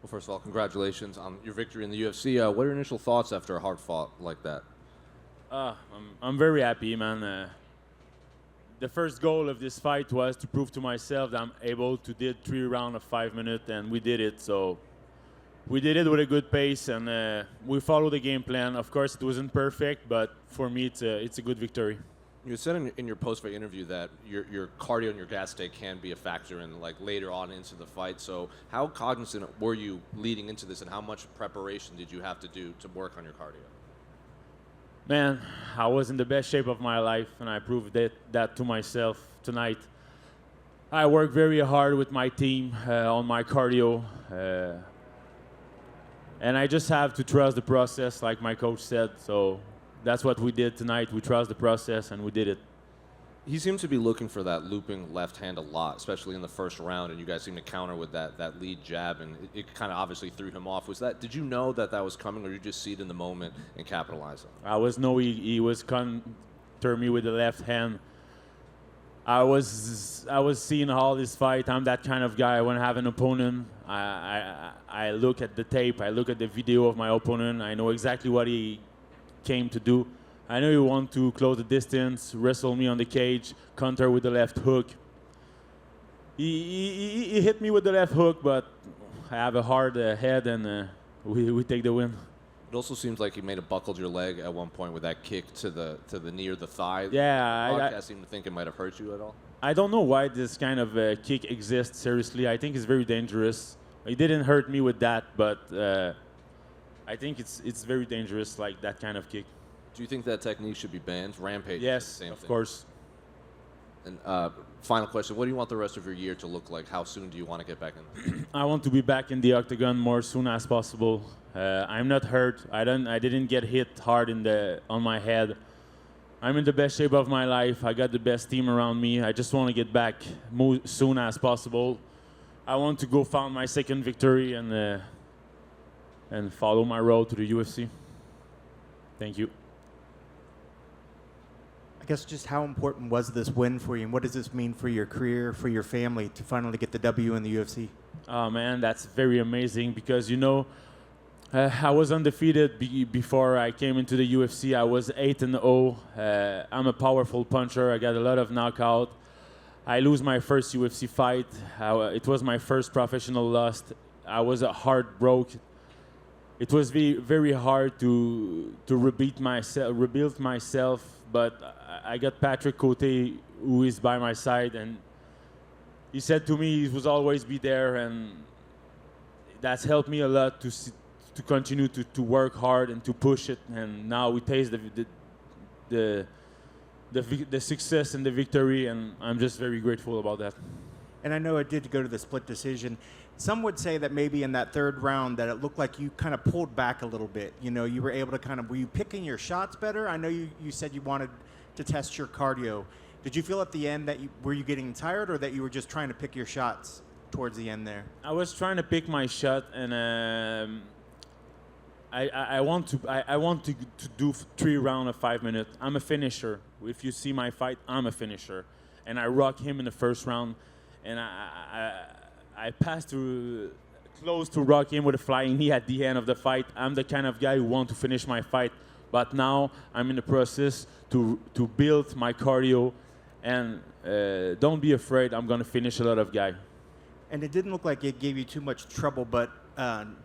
Well, first of all, congratulations on your victory in the UFC. What are your initial thoughts after a hard fought like that? I'm very happy, man. The first goal of this fight was to prove to myself that I'm able to did 3 rounds of 5 minutes, and we did it. So we did it with a good pace, and we followed the game plan. Of course, it wasn't perfect, but for me, it's a good victory. You said in your post-fight interview that your cardio and your gas take can be a factor in like later on into the fight. So how cognizant were you leading into this, and how much preparation did you have to do to work on your cardio? Man, I was in the best shape of my life, and I proved that to myself tonight. I worked very hard with my team on my cardio, and I just have to trust the process, like my coach said. So that's what we did tonight. We trust the process, and we did it. He seems to be looking for that looping left hand a lot, especially in the first round, and you guys seem to counter with that lead jab, and it kind of obviously threw him off. Did you know that was coming, or you just see it in the moment and capitalize on it? He was counter me with the left hand. I was seeing all this fight. I'm that kind of guy. When I have an opponent, I look at the tape, I look at the video of my opponent. I know exactly what he came to do. I know he wanted to close the distance, wrestle me on the cage, counter with the left hook. He hit me with the left hook, but I have a hard head, and we take the win. It also seems like he may have buckled your leg at one point with that kick to the knee or the thigh. Yeah, I seem to think it might have hurt you at all. I don't know why this kind of kick exists, seriously. I think it's very dangerous. It didn't hurt me with that, but I think it's very dangerous, like that kind of kick. Do you think that technique should be banned? Rampage. Yes, is the same of thing. course. And final question: what do you want the rest of your year to look like? How soon do you want to get back in? I want to be back in the octagon more soon as possible. I'm not hurt. I didn't get hit hard on my head. I'm in the best shape of my life. I got the best team around me. I just want to get back soon as possible. I want to go find my second victory and follow my road to the UFC. Thank you. I guess just how important was this win for you, and what does this mean for your career, for your family, to finally get the W in the UFC? Oh man, that's very amazing because I was undefeated before I came into the UFC. I was 8-0. I'm a powerful puncher. I got a lot of knockout. I lose my first UFC fight. It was my first professional loss. I was heartbroken. It was very hard to rebuild myself, but I got Patrick Cote, who is by my side, and he said to me he would always be there, and that's helped me a lot to continue to work hard and to push it. And now we taste the success and the victory, and I'm just very grateful about that. And I know it did go to the split decision. Some would say that maybe in that third round that it looked like you kind of pulled back a little bit. You were able to were you picking your shots better? I know you said you wanted to test your cardio. Did you feel at the end that were you getting tired, or that you were just trying to pick your shots towards the end there? I was trying to pick my shot, and I want to do 3 rounds of 5 minutes. I'm a finisher. If you see my fight, I'm a finisher, and I rock him in the first round, and I passed close to rock him with a flying knee at the end of the fight. I'm the kind of guy who wants to finish my fight, but now I'm in the process to build my cardio, and don't be afraid. I'm gonna finish a lot of guys. And it didn't look like it gave you too much trouble, but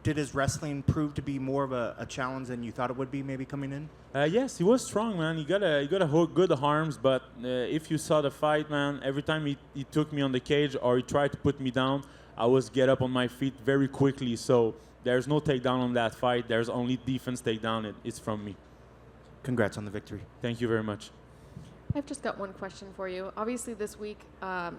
did his wrestling prove to be more of a challenge than you thought it would be, maybe coming in? Yes, he was strong, man. He got a good arms, but if you saw the fight, man, every time he took me on the cage or he tried to put me down, I was get up on my feet very quickly. So there's no takedown on that fight. There's only defense takedown. It's from me. Congrats on the victory. Thank you very much. I've just got one question for you. Obviously, this week,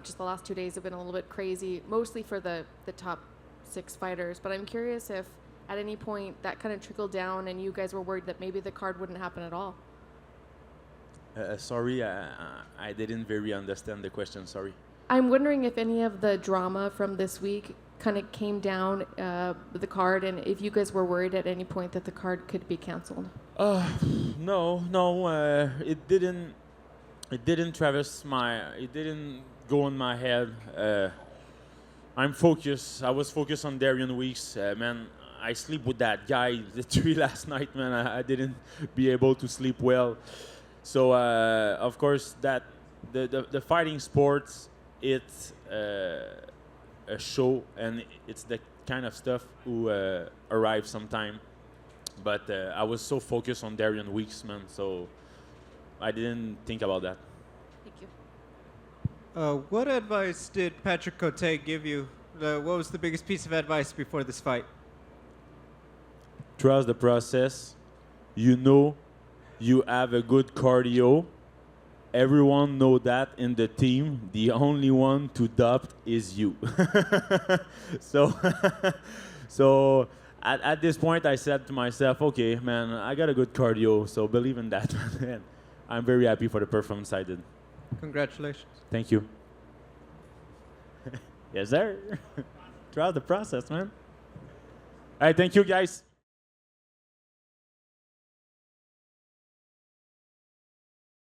just the last 2 days have been a little bit crazy, mostly for the top 6 fighters. But I'm curious if at any point that kind of trickled down and you guys were worried that maybe the card wouldn't happen at all. Sorry, I didn't very understand the question. Sorry. I'm wondering if any of the drama from this week kind of came down the card, and if you guys were worried at any point that the card could be canceled. No, it didn't. It didn't go in my head. I'm focused. I was focused on Darian Weeks. Man, I sleep with that guy literally last night, man. I didn't be able to sleep well. So, of course, that the fighting sports, it's a show, and it's the kind of stuff who arrives sometime. But I was so focused on Darian Weeks, man, so I didn't think about that. Thank you. What advice did Patrick Cote give you? What was the biggest piece of advice before this fight? Trust the process. You know you have a good cardio. Everyone know that in the team. The only one to doubt is you. So, so at this point, I said to myself, okay, man, I got a good cardio, so believe in that. And I'm very happy for the performance I did. Congratulations. Thank you. Yes, sir. Throughout the process, man. All right, thank you, guys.